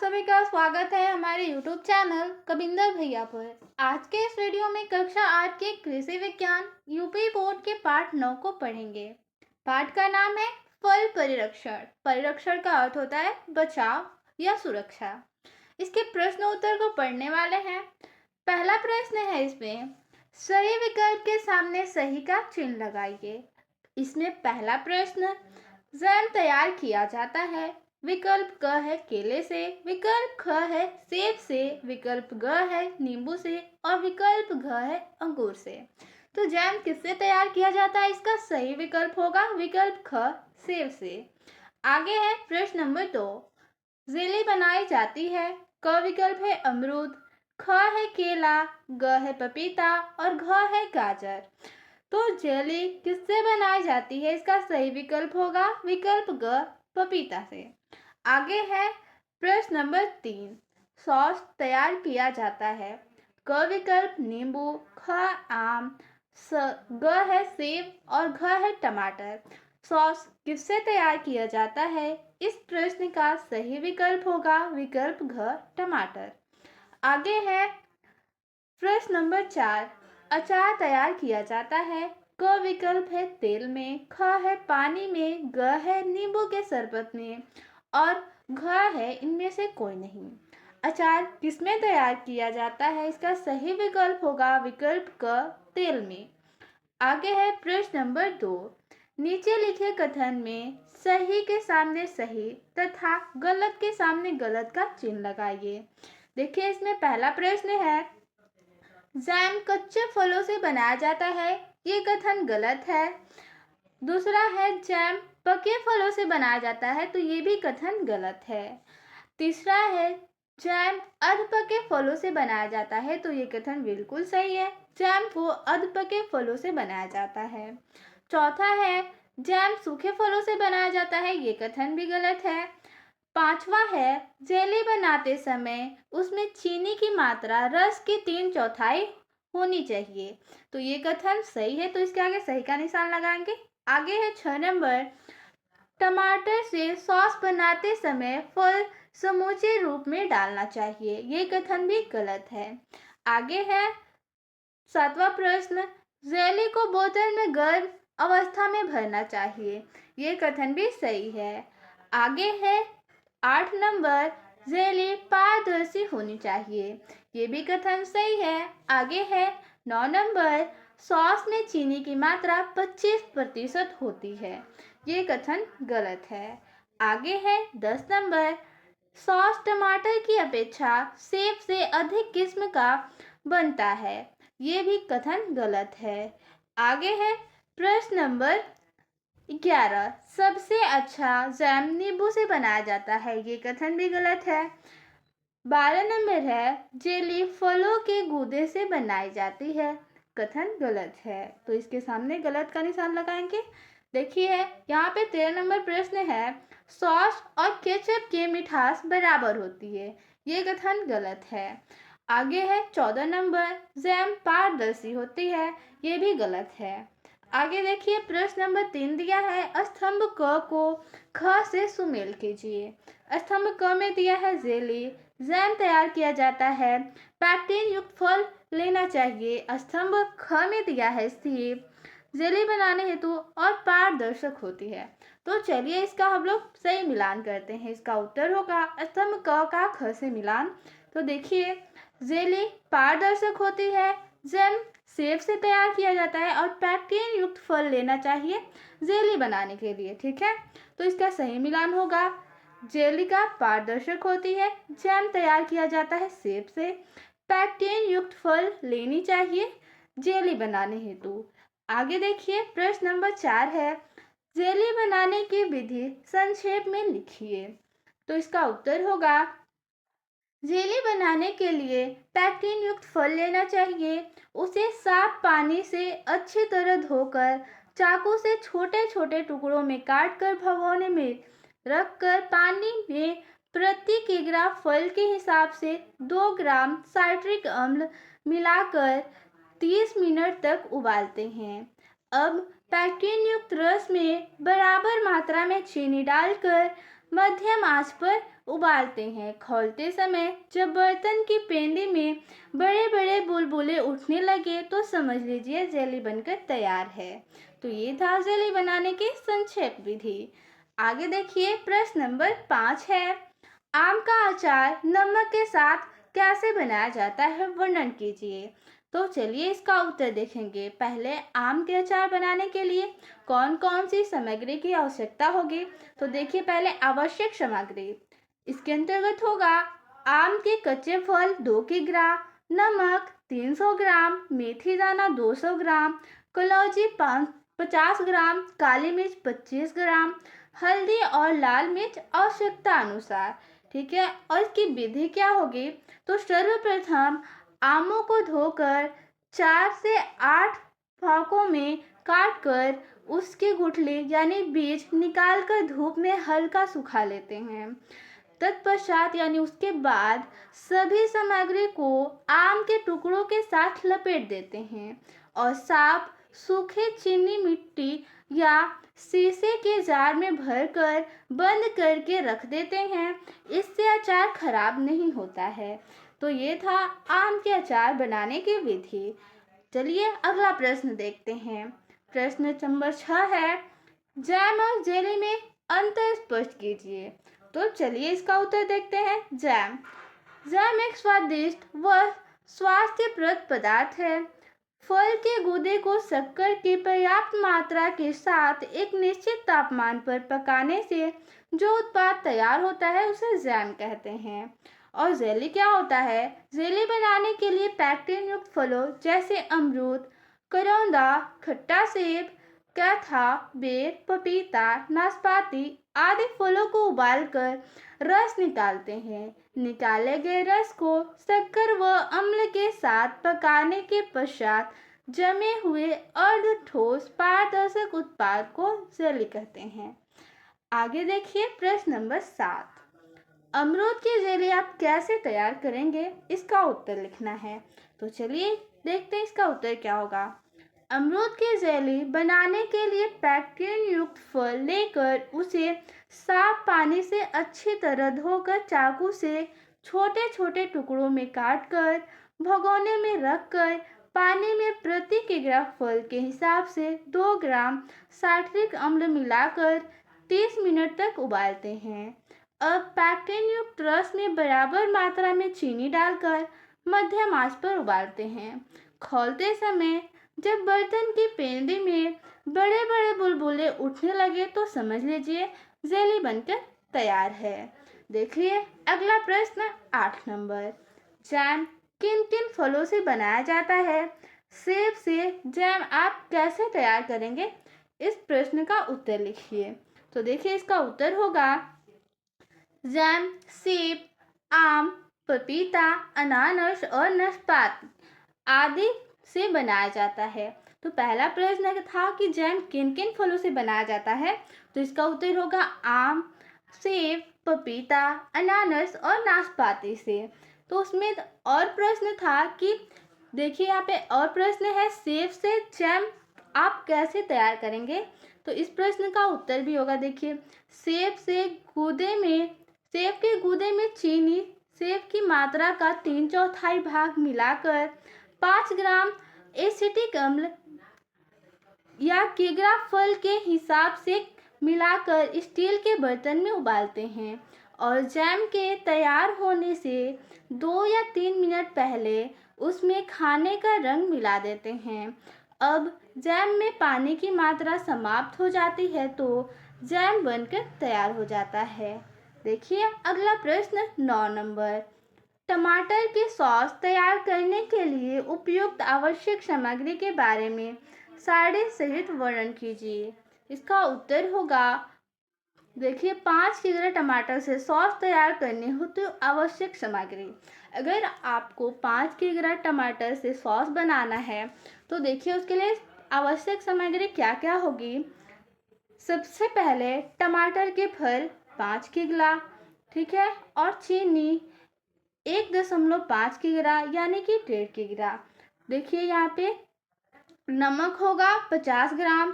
सभी का स्वागत है हमारे YouTube चैनल कबिंदर भैया पर। आज के इस वीडियो में कक्षा 8 के कृषि विज्ञान यूपी बोर्ड के पाठ 9 को पढ़ेंगे। पाठ का नाम है फल परिरक्षण। परिरक्षण का अर्थ होता है बचाव या सुरक्षा। इसके प्रश्न उत्तर को पढ़ने वाले हैं। पहला प्रश्न है इसमें, सही विकल्प के सामने सही का चिन्ह लगाइए। इसमें पहला प्रश्न, जैम तैयार किया जाता है। विकल्प क है केले से, विकल्प ख है सेब से, विकल्प ग है नींबू से और विकल्प घ है अंगूर से। तो जैम किससे तैयार किया जाता है? इसका सही विकल्प होगा विकल्प ख सेब से। आगे है प्रश्न नंबर 2, जेली बनाई जाती है। क विकल्प है अमरूद, ख है केला, ग है पपीता और घ है गाजर। तो जेली किससे बनाई जाती है? इसका सही विकल्प होगा विकल्प ग पपीता से। आगे है प्रश्न नंबर 3, सॉस तैयार किया जाता है। क विकल्प नींबू, ख आम, ग है सेब और घ है टमाटर। सॉस किससे तैयार किया जाता है? इस प्रश्न का सही विकल्प होगा विकल्प घ टमाटर। आगे है प्रश्न नंबर 4, अचार तैयार किया जाता है। क विकल्प है तेल में, ख है पानी में, ग है नींबू के शरबत में और घ है इनमें से कोई नहीं। अचार किसमें तैयार किया जाता है? इसका सही विकल्प होगा विकल्प क तेल में। आगे है प्रश्न नंबर 2, नीचे लिखे कथन में सही के सामने सही तथा गलत के सामने गलत का चिन्ह लगाइए। देखिए इसमें पहला प्रश्न है, जैम कच्चे फलों से बनाया जाता है। ये कथन गलत है। दूसरा है जैम पके फलों से बनाया जाता है, तो ये भी कथन गलत है। तीसरा है जैम अर्ध पके फलों से बनाया जाता है, तो ये कथन बिल्कुल सही है। जैम को अर्ध पके फलों से बनाया जाता है। चौथा है जैम सूखे फलों से बनाया जाता है, ये कथन भी गलत है। पांचवा है जेली बनाते समय उसमें चीनी की मात्रा रस की 3/4 होनी चाहिए, तो ये कथन सही है, तो इसके आगे सही का निशान लगाएंगे। आगे है 6 नंबर, टमाटर से सॉस बनाते समय फल समूचे रूप में डालना चाहिए, ये कथन भी गलत है। आगे है 7वां प्रश्न, जेली को बोतल में गर्म अवस्था में भरना चाहिए, ये कथन भी सही है। आगे है 8 नंबर, जेली पारदर्शी होनी चाहिए, ये भी कथन सही है। आगे है 9 नंबर, सॉस में चीनी की मात्रा 25% होती है, ये कथन गलत है। आगे है 10 नंबर, सॉस टमाटर की अपेक्षा सेब से अधिक किस्म का बनता है, ये भी कथन गलत है। आगे है प्रश्न नंबर 11, सबसे अच्छा जैम नींबू से बनाया जाता है, ये कथन भी गलत है। 12 नंबर है जेली फलों के गूदे से बनाई जाती है, कथन गलत है, तो इसके सामने गलत का निशान लगाएंगे। देखिए यहाँ पे 13 नंबर प्रश्न है, सॉस और केचप की मिठास बराबर होती है, ये कथन गलत है। आगे है 14 नंबर, जैम पारदर्शी होती है, ये भी गलत है। आगे देखिए प्रश्न नंबर 3 दिया है, स्तंभ क को ख से सुमेल कीजिए। स्तंभ क में दिया है जेली, जैम तैयार किया जाता है, पैक्टिन युक्त फल लेना चाहिए। स्तंभ ख में दिया है सेब, जेली बनाने हेतु और पारदर्शक होती है। तो चलिए इसका हम लोग सही मिलान करते हैं। इसका उत्तर होगा स्तंभ क का ख से मिलान। तो देखिए जेली पारदर्शक होती है, जैम सेब से तैयार किया जाता है और पैक्टिन युक्त फल लेना चाहिए जेली बनाने के लिए, ठीक है। तो इसका सही मिलान होगा जेली का पारदर्शक होती है, जैम तैयार किया जाता है सेब से, पैक्टिन युक्त फल लेनी चाहिए जेली बनाने हेतु। आगे देखिए प्रश्न नंबर 4 है, जेली बनाने की विधि संक्षेप में लिखिए। तो इसका उत्तर होगा, जेली बनाने के लिए पैक्टिन युक्त फल लेना चाहिए, उसे साफ पानी से अच्छी तरह धोकर चाकू से छोटे छोटे टुकड़ों में काटकर भगोने में रखकर पानी में प्रति किग्रा फल के हिसाब से 2 ग्राम साइट्रिक अम्ल मिलाकर 30 मिनट तक उबालते हैं। अब पैक्टिन युक्त रस में बराबर मात्रा में चीनी डालकर मध्यम आंच पर उबालते हैं। खौलते समय जब बर्तन की पेंदी में बड़े बड़े बुलबुले उठने लगे तो समझ लीजिए जेली बनकर तैयार है। तो ये था जेली बनाने की संक्षेप विधि। आगे देखिए, प्रश्न नंबर 5 है, आम का अचार नमक के साथ कैसे बनाया जाता है, वर्णन कीजिए। तो चलिए इसका उत्तर देखेंगे। पहले आम के अचार बनाने के लिए कौन कौन सी सामग्री की आवश्यकता होगी। तो देखिए, पहले आवश्यक सामग्री इसके अंतर्गत होगा आम के कच्चे फल 2 किग्रा, नमक 300 ग्राम, मेथी दाना 200 ग्राम, कलौंजी 50 ग्राम, काली मिर्च 25 ग्राम, हल्दी और लाल मिर्च आवश्यकता अनुसार। ठीक है, और इसकी विधि क्या होगी। तो सर्वप्रथम आमों को धोकर 4 से 8 भागों में काटकर उसके गुठली यानी बीज निकालकर धूप में हल्का सुखा लेते हैं। तत्पश्चात यानी उसके बाद सभी सामग्री को आम के टुकड़ों के साथ लपेट देते हैं और साफ सूखे चीनी मिट्टी या शीशे के जार में भरकर बंद करके रख देते हैं। इससे अचार खराब नहीं होता है। तो ये था आम के अचार बनाने की विधि। चलिए अगला प्रश्न देखते हैं। प्रश्न नंबर 6 है, जैम और जेली में अंतर स्पष्ट कीजिए। तो चलिए इसका उत्तर देखते हैं। जैम एक स्वादिष्ट व स्वास्थ्यप्रद पदार्थ है। फल के गूदे को शक्कर की पर्याप्त मात्रा के साथ एक निश्चित तापमान पर पकाने से जो उत्पाद तैयार होता है उसे जैम कहते हैं। और जेली क्या होता है। जेली बनाने के लिए पैक्टीन युक्त फलों जैसे अमरूद, करौंदा, खट्टा सेब, कैथा, बेर, पपीता, नाशपाती आदि फलों को उबालकर रस निकालते हैं। निकाले गए रस को शक्कर व अम्ल के साथ पकाने के पश्चात जमे हुए अर्ध ठोस पारदर्शक उत्पाद को जेली कहते हैं। आगे देखिए, प्रश्न नंबर 7, अमरूद की जेली आप कैसे तैयार करेंगे, इसका उत्तर लिखना है। तो चलिए देखते हैं इसका उत्तर क्या होगा। अमरूद की जेली बनाने के लिए पैक्टीन युक्त फल लेकर उसे साफ पानी से अच्छी तरह धोकर चाकू से छोटे छोटे टुकड़ों में काटकर भगोने में रखकर पानी में प्रति किग्रा फल के हिसाब से 2 ग्राम साइट्रिक अम्ल मिलाकर 30 मिनट तक उबालते हैं। अब पैक्टीन युक्त रस में बराबर मात्रा में चीनी डालकर मध्यम आंच पर उबालते हैं। खौलते समय जब बर्तन की पेंदी में बड़े बड़े बुलबुले उठने लगे तो समझ लीजिए जेली बनकर तैयार है। देखिए अगला प्रश्न 8 नंबर, जैम किन किन फलों से बनाया जाता है। सेब से जैम आप कैसे तैयार करेंगे, इस प्रश्न का उत्तर लिखिए। तो देखिए इसका उत्तर होगा, जैम सेब, आम, पपीता, अनानास और नाशपाती आदि से बनाया जाता है। तो पहला प्रश्न था कि जैम किन किन फलों से बनाया जाता है। तो इसका उत्तर होगा आम, सेब, पपीता, अनानास और नाशपाती से। तो उसमें और प्रश्न था कि देखिए यहाँ पे और प्रश्न है, सेब से जैम आप कैसे तैयार करेंगे। तो इस प्रश्न का उत्तर भी होगा, देखिए सेब के गूदे में चीनी सेब की मात्रा का 3/4 भाग मिलाकर 5 ग्राम एसिटिक अम्ल या किग्रा फल के हिसाब से मिलाकर स्टील के बर्तन में उबालते हैं और जैम के तैयार होने से 2 या 3 मिनट पहले उसमें खाने का रंग मिला देते हैं। अब जैम में पानी की मात्रा समाप्त हो जाती है तो जैम बनकर तैयार हो जाता है। देखिए अगला प्रश्न 9 नंबर, टमाटर की सॉस तैयार करने के लिए उपयुक्त आवश्यक सामग्री के बारे में सारणी सहित वर्णन कीजिए। इसका उत्तर होगा, देखिए 5 किग्रा टमाटर से सॉस तैयार करने हेतु आवश्यक सामग्री। अगर आपको 5 किग्रा टमाटर से सॉस बनाना है तो देखिए उसके लिए आवश्यक सामग्री क्या क्या होगी। सबसे पहले टमाटर के फल 5 किग्रा, ठीक है, और चीनी 1.5 किग्रा यानी कि 1.5 किग्रा। देखिए यहाँ पे नमक होगा 50 ग्राम,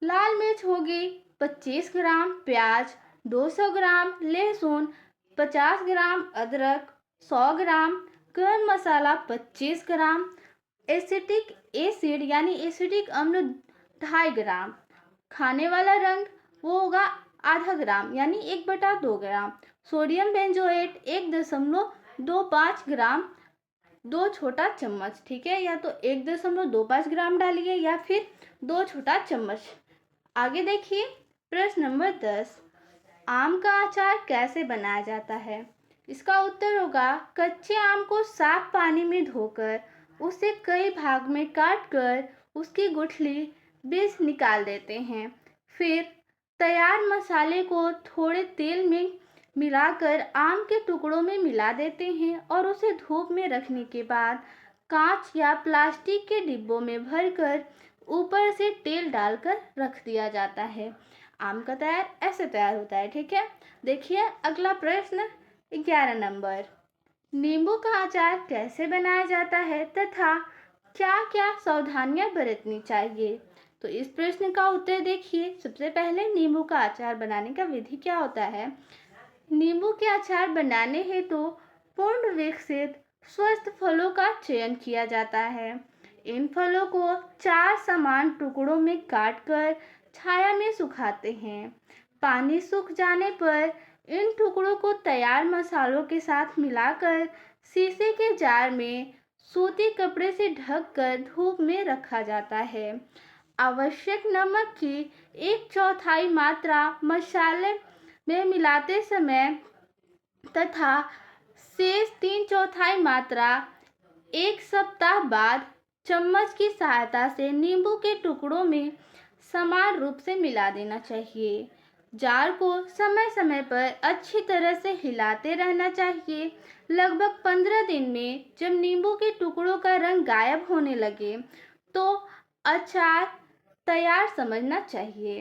लाल मिर्च होगी 25 ग्राम, प्याज 200 ग्राम लहसुन, 50 ग्राम अदरक, 100 ग्राम गरम मसाला, 25 ग्राम एसिटिक एसिड यानी एसिटिक अम्ल 2.5 ग्राम, खाने वाला रंग वो होगा आधा ग्राम यानी 1/2 ग्राम, सोडियम बेंजोएट 1.25 ग्राम, 2 छोटा चम्मच। ठीक है, या तो 1.25 ग्राम डालिए या फिर 2 छोटा चम्मच। आगे देखिए प्रश्न नंबर 10, आम का अचार कैसे बनाया जाता है? इसका उत्तर होगा कच्चे आम को साफ पानी में धोकर उसे कई भाग में काटकर उसकी गुठली बीज निकाल देते हैं। फिर तैयार मसाले को थोड़े तेल में मिलाकर आम के टुकड़ों में मिला देते हैं और उसे धूप में रखने के बाद कांच या प्लास्टिक के डिब्बों में भरकर ऊपर से तेल डालकर रख दिया जाता है। आम का ऐसे तैयार होता है। ठीक है, देखिए अगला प्रश्न 11 नंबर, नींबू का अचार कैसे बनाया जाता है तथा क्या क्या सावधानियां बरतनी चाहिए? तो इस प्रश्न का उत्तर देखिए। सबसे पहले नींबू का अचार बनाने का विधि क्या होता है? नींबू के अचार बनाने हेतु पूर्ण विकसित स्वस्थ फलों का चयन किया जाता है। इन फलों को 4 समान टुकड़ों में काटकर छाया में सुखाते हैं। पानी सूख जाने पर इन टुकड़ों को तैयार मसालों के साथ मिलाकर शीशे के जार में सूती कपड़े से ढककर धूप में रखा जाता है। आवश्यक नमक की 1/4 मात्रा मसाले में मिलाते समय तथा शेष 3/4 मात्रा 1 सप्ताह बाद चम्मच की सहायता से नींबू के टुकड़ों में समान रूप से मिला देना चाहिए। जार को समय समय पर अच्छी तरह से हिलाते रहना चाहिए। लगभग 15 दिन में जब नींबू के टुकड़ों का रंग गायब होने लगे तो अचार तैयार समझना चाहिए।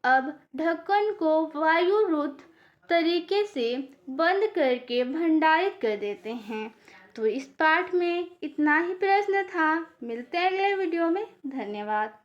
अब ढक्कन को वायुरुद्ध तरीके से बंद करके भंडारित कर देते हैं। तो इस पाठ में इतना ही प्रश्न था। मिलते हैं अगले वीडियो में। धन्यवाद।